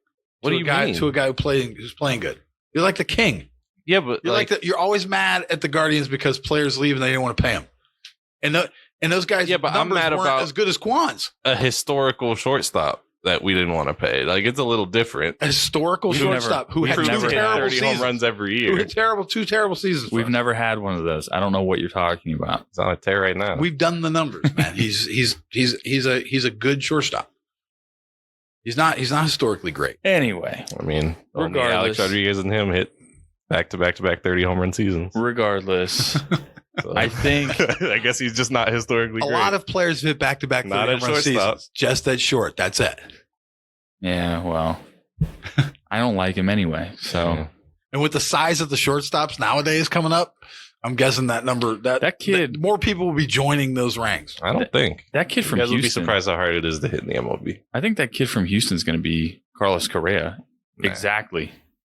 What to do you a guy, mean? To a guy who's playing good. You're like the king. Yeah, but You're like you're always mad at the Guardians because players leave and they didn't want to pay them. And those guys, Yeah, but I'm numbers mad weren't about- as good as Quan's. a historical shortstop that we didn't want to pay. Like, it's a little different. A historical We've shortstop who we've had two never had terrible 30 seasons. home runs every Who year. had two terrible seasons. for We've us. never had one of those. I don't know what you're talking about. It's on a tear right now. We've done the numbers, man. He's a good shortstop. He's not historically great. Anyway, I mean, only Regardless. Alex Rodriguez and him hit back to back 30 home run seasons. regardless, So- I think. I guess he's just not historically A great. lot of players hit back-to-back Not 30 at home run shortstop. seasons. Just that short. That's it. Yeah. Well, I don't like him anyway. So Yeah. And with the size of the shortstops nowadays coming up, I'm guessing that number That kid- more people will be joining those ranks. I don't think. that kid You from guys would be Houston. surprised how hard it is to hit in the MLB. I think that kid from Houston's going to be Carlos Correa. Nah. Exactly.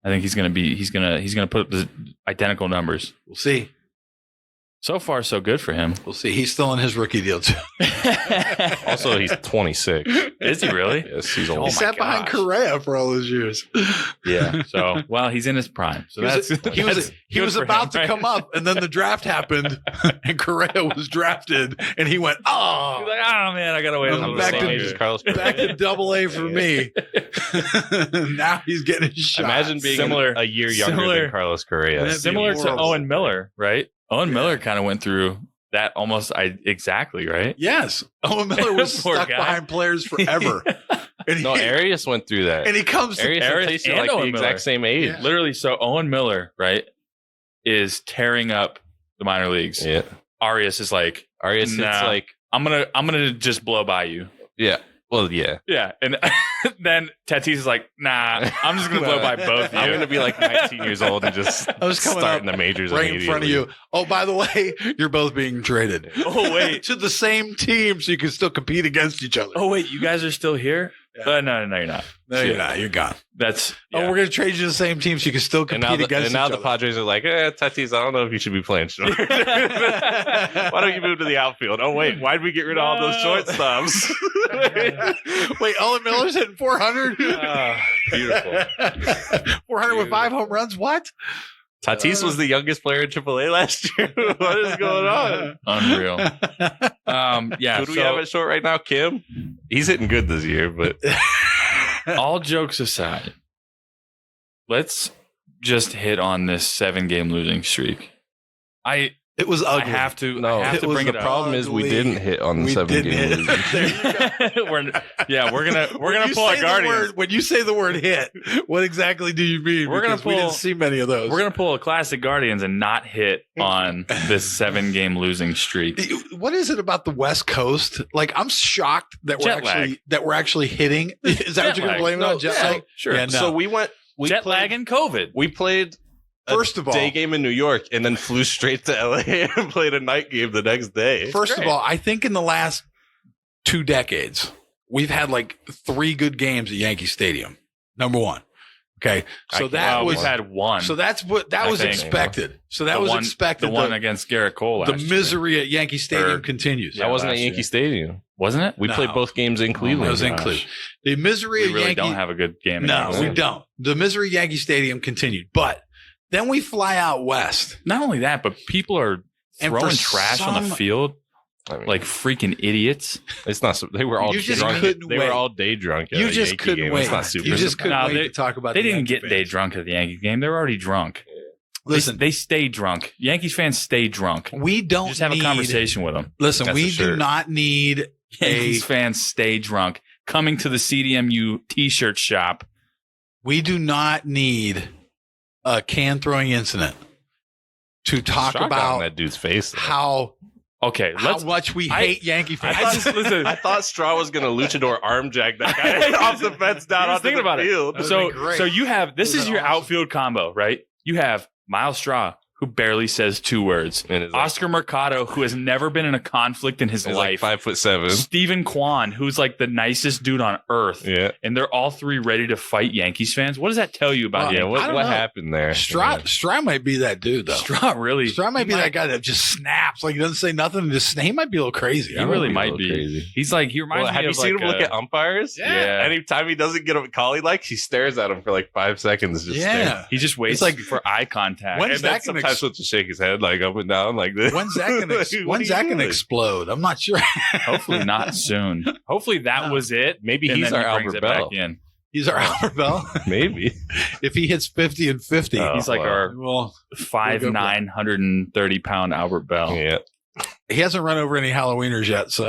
I think he's going to put up the identical numbers. We'll see. So far, so good for him. We'll see. He's still in his rookie deal too. Also, he's 26. Is he really? Yes, he's Oh he old. my sat behind gosh. Correa for all those years. Yeah. So, well, he's in his prime. So he was about to come up, and then the draft happened, and Correa was drafted, and he went, He's "Oh, like, oh man, I gotta wait a I'm little back bit to- longer. Carlos back to Double A for me." Now he's getting his shot. Imagine being Similar- a year younger similar- than Carlos Correa. That'd be Similar to horrible. Owen Miller, right? Owen Miller kind of went through that almost exactly, right? Yes, Owen Miller was Poor stuck guy. behind players forever, and No, Arias went through that. and he comes to Arias and Arias Taysom are and like the Owen exact Miller. same age. Yeah. Literally, so Owen Miller, right, is tearing up the minor leagues. Yeah. Arias is like, Arias hits Nah. like I'm gonna just blow by you. Yeah. Well, yeah. Yeah, and then Tatis is like, nah, I'm just gonna blow by both of you. I'm going to be like 19 years old and just I was coming start up in the majors right in front of you. Oh, by the way, you're both being traded. Oh wait, To the same team, so you can still compete against each other. oh wait, you guys are still here? Yeah. No, you're not. No, you're not. You're gone. That's Oh, we're going to trade you to the same team so you can still And compete now, against and now each the other. Padres are like, Tatis, I don't know if you should be playing short. Why don't you move to the outfield? Oh, wait, why'd we get rid of all those shortstops? Wait, Owen Miller's hitting 400? beautiful. 400 with 5 home runs? What? Tatis was the youngest player in AAA last year. What is going on? Unreal. Yeah. Who do we so have at short right now? Kim? He's hitting good this year, but all jokes aside, let's just hit on this 7-game losing streak. It was I ugly. have to. no. I have to was bring the it up. problem is we Ugly. didn't hit on the We 7-game didn't losing. hit. We're gonna When you pull say a the Guardians. word- when you say the word hit, what exactly do you mean? We're gonna Because we pull- didn't see many of those. We're gonna pull a classic Guardians and not hit on this 7-game losing streak. What is it about the West Coast? Like, I'm shocked that we're actually hitting. Is that what you're Jet gonna blame it on? Jet so- lag? Sure. Yeah, no. So we Jet played, lag and COVID. We played First of all, day game in New York and then flew straight to LA and played a night game the next day. First of all, I think in the last 2 decades, we've had like 3 good games at Yankee Stadium. Number one. Okay. So that we've was had one. so that's what that I was think. expected. So that The was one- expected. The one against Garrett Cole. the last year. misery at Yankee Stadium Or- continues. Yeah, that wasn't at last Yankee year. Stadium. Wasn't it? We No. played both games in It Cleveland. was in gosh. Cleveland. The misery We at really Yankee. don't have a good game. No, anymore. we don't. The misery at Yankee Stadium continued, but then we fly out west. Not only that, but people are And throwing for trash on the some- field I mean, like freaking idiots. it's not. They were all You just drunk. couldn't They wait. were all day drunk. At You a just Yankee couldn't game. wait. It's not super. You just couldn't No, wait they- to talk about. They the didn't Yankee get day fans. drunk at the Yankee game. They were already drunk. Listen, they stay drunk. Yankees fans stay drunk. we don't Just have a need- conversation with them. Listen, That's we for do sure. not need Yankees fans stay drunk. Coming to the CDMU T-shirt shop. we do not need a can throwing incident to talk Shock on about that dude's face. how Okay, let's. much we I- hate Yankee fans. I just listen. I thought Straw was going to luchador arm jack that guy off the fence down I was onto thinking the about it. field. That So would've been great. so you have this That is would've your been awesome. outfield combo, right? You have Miles Straw, who barely says 2 words. And it's like, Oscar Mercado, who has never been in a conflict in his he's like life. 5'7". Stephen Kwan, who's like the nicest dude on earth. Yeah. And they're all 3 ready to fight Yankees fans. What does that tell you about Well, Yeah. Yankees? I don't What know. happened there? Straw might be that dude though. Straw really. Straw might be that guy that just snaps, like he doesn't say nothing. And just he might be a little crazy. He I don't really know. might be. crazy. He's like, he reminds Well, me have you of seen like him look at umpires? Yeah. Anytime he doesn't get a call he likes, he stares at him for like 5 seconds. Just staring. Yeah. He just waits It's like- for eye contact. When's And then that gonna sometimes he'll just shake his head like up and down like this. When's that gonna What when's are that you gonna doing? explode? I'm not sure. Hopefully not soon. Hopefully that No. was it. Maybe and he's then our he brings Albert it Bell. back in. He's our Albert Bell. Maybe. If he hits 50 and 50, Oh. He's like wow. our well, 5'9", 130-pound Albert Bell. Yeah. he hasn't run over any Halloweeners yet, so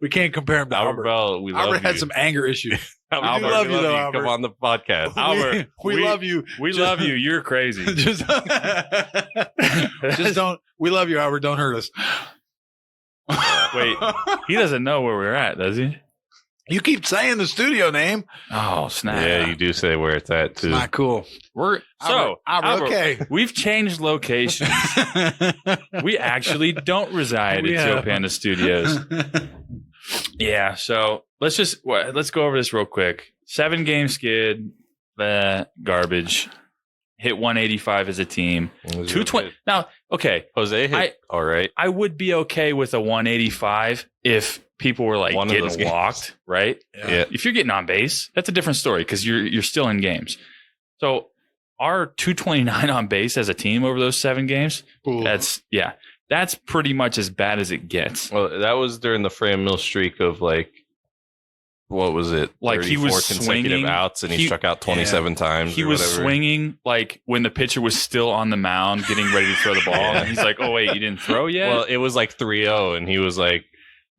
we can't compare him to Albert Albert. Bell, we love Albert had you. some anger issues. Albert, we love we you, though, Albert. Come on the podcast. Albert, we we- love you. We Just- love you. You're crazy. Just, just don't. We love you, Albert. Don't hurt us. Wait, he doesn't know where we're at, does he? You keep saying the studio name. Oh, snap. Yeah, you do say where it's at It's too. not cool. We're so Albert, okay. We've changed locations. We actually don't reside We at Joe have. Panda Studios. Yeah, so let's go over this real quick. 7-game skid, garbage. Hit 185 as a team. 220. Now, okay, Jose hit all right. I would be okay with a 185 if people were like One of those getting games. walked, right? Yeah. If you're getting on base, that's a different story because you're still in games. So our 229 on base as a team over those 7 games, Ooh. that's pretty much as bad as it gets. Well, that was during the Fran Mill streak of like, what was it? Like, he was 34 consecutive swinging. outs and he He- struck out 27 times. He or was whatever. swinging like when the pitcher was still on the mound getting ready to throw the ball. And he's like, oh, wait, you didn't throw yet? Well, it was like 3-0 and he was like,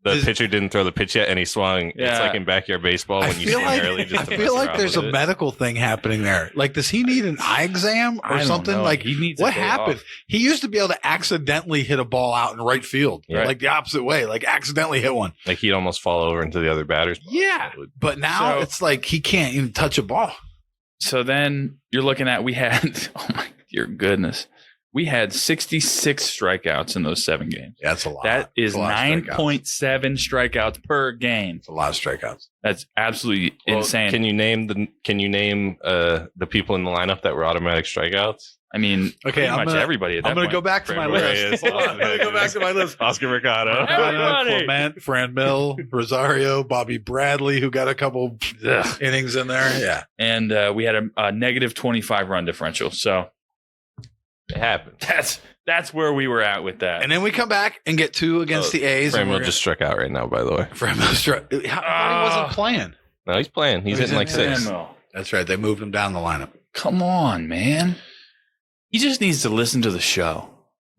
the pitcher didn't throw the pitch yet, and he swung. Yeah. It's like in backyard baseball when you swing early. Just to I feel mess like around there's a with it. medical thing happening there. Like, does he need an eye exam I or don't something? know. Like, He needs a what day happened? off. He used to be able to accidentally hit a ball out in right field, Yeah. like the opposite way, like accidentally hit one. Like he'd almost fall over into the other batters. Yeah, but now So- it's like he can't even touch a ball. So then you're looking at, we had, oh my dear goodness, we had 66 strikeouts in those 7 games. Yeah, that's a lot. That is That's a lot of strikeouts. 9.7 strikeouts per game. It's a lot of strikeouts. That's absolutely Well, insane. Can you name the people in the lineup that were automatic strikeouts? I mean, Okay, pretty I'm much gonna- everybody at that I'm going to point. go back to my Right, list. yes. Hold on, I'm going to go back to my list. Oscar Mercado. Everybody. Clement, Fran Mill, Rosario, Bobby Bradley, who got a couple innings in there. Yeah. And we had a negative 25 run differential. So It happened. that's where we were at with that. And then we come back and get 2 against the A's. and Framil we're just struck out right now, by the way. Framil struck. I thought he wasn't playing. No, he's playing. He's He's hitting like in 6. Ammo. That's right. They moved him down the lineup. Come on, man. He just needs to listen to the show.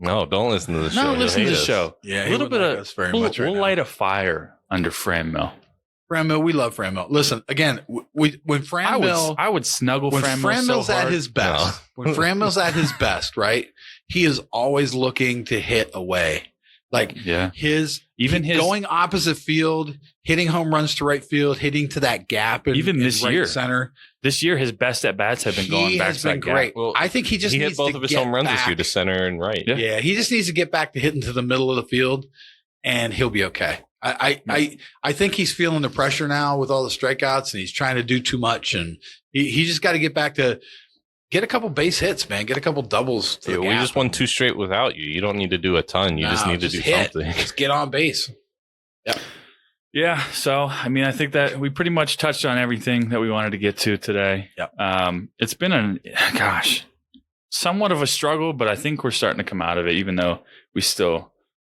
No, don't listen to the show. No, He'll listen to hate the us. show. Yeah, a he little wouldn't bit like of us very we'll, much right we'll now. light a fire under Fran Mill. Fran Mill, we love Fran Mill. Listen, again, when Fran Mill, I would snuggle when Fran Fran Mill Mill's so at hard. his best, when Fran Mill's at his best, right? He is always looking to hit away. Like Yeah. his Even his going opposite field, hitting home runs to right field, hitting to that gap in, Even in this right year. center. this year, his best at bats have been going He back has to that been gap. great. Well, I think he just he needs hit both to of his get home runs this back. year to center and right. Yeah. Yeah, he just needs to get back to hitting to the middle of the field, and he'll be okay. I think he's feeling the pressure now with all the strikeouts, and he's trying to do too much, and he just got to get back to get a couple base hits, man. Get a couple doubles. To Yeah, the we gap. just won 2 straight without you. You don't need to do a ton. You just No, need to do hit. something. Just get on base. Yeah. So, I mean, I think that we pretty much touched on everything that we wanted to get to today. Yep. It's been somewhat of a struggle, but I think we're starting to come out of it, even though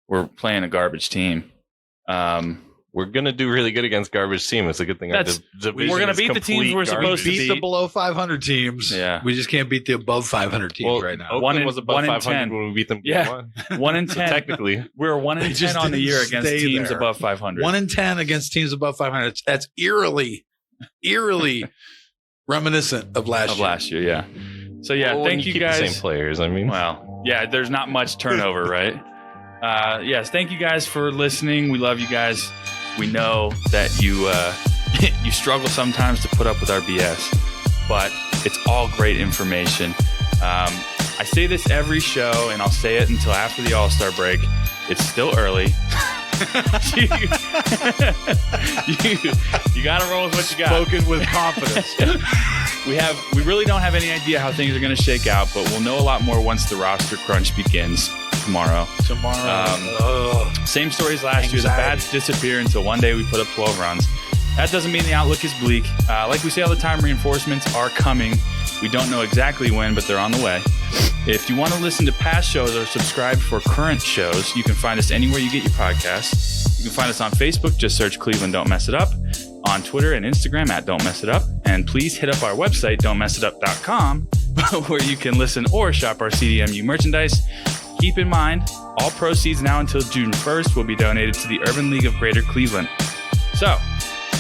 we're playing a garbage team. We're going to do really good against garbage team. It's a good thing. That's- division we're gonna is beat the teams complete we're supposed to garbage. Beat the below 500 teams. Yeah. We just can't beat the above 500 teams Well, right now. Oakland One in- was above 1 in 500 10. when we beat them. Yeah. 1 in 10. Technically. We're 1 in They 10 just on the didn't year against stay teams there. above 500. 1 in 10 against teams above 500. That's eerily reminiscent of last year. Yeah. So yeah, Well, when thank you keep guys. The same players. I mean, Well, yeah, there's not much turnover, right? Yes, thank you guys for listening. We love you guys. We know that you you struggle sometimes to put up with our BS, but it's all great information. I say this every show, and I'll say it until after the All-Star break. It's still early. you got to roll with what you got. Spoken with confidence. We really don't have any idea how things are going to shake out, but we'll know a lot more once the roster crunch begins tomorrow. Same stories last year. The bats disappear until one day we put up 12 runs. That doesn't mean the outlook is bleak. Like we say all the time, reinforcements are coming. We don't know exactly when, but they're on the way. If you want to listen to past shows or subscribe for current shows, you can find us anywhere you get your podcasts. You can find us on Facebook. Just search Cleveland Don't Mess It Up. On Twitter and Instagram at Don't Mess It Up. And please hit up our website, don'tmessitup.com, where you can listen or shop our CDMU merchandise. Keep in mind, all proceeds now until June 1st will be donated to the Urban League of Greater Cleveland. So,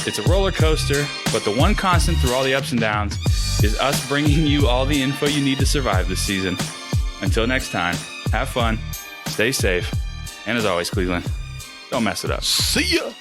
it's a roller coaster, but the one constant through all the ups and downs is us bringing you all the info you need to survive this season. Until next time, have fun, stay safe, and as always, Cleveland, don't mess it up. See ya.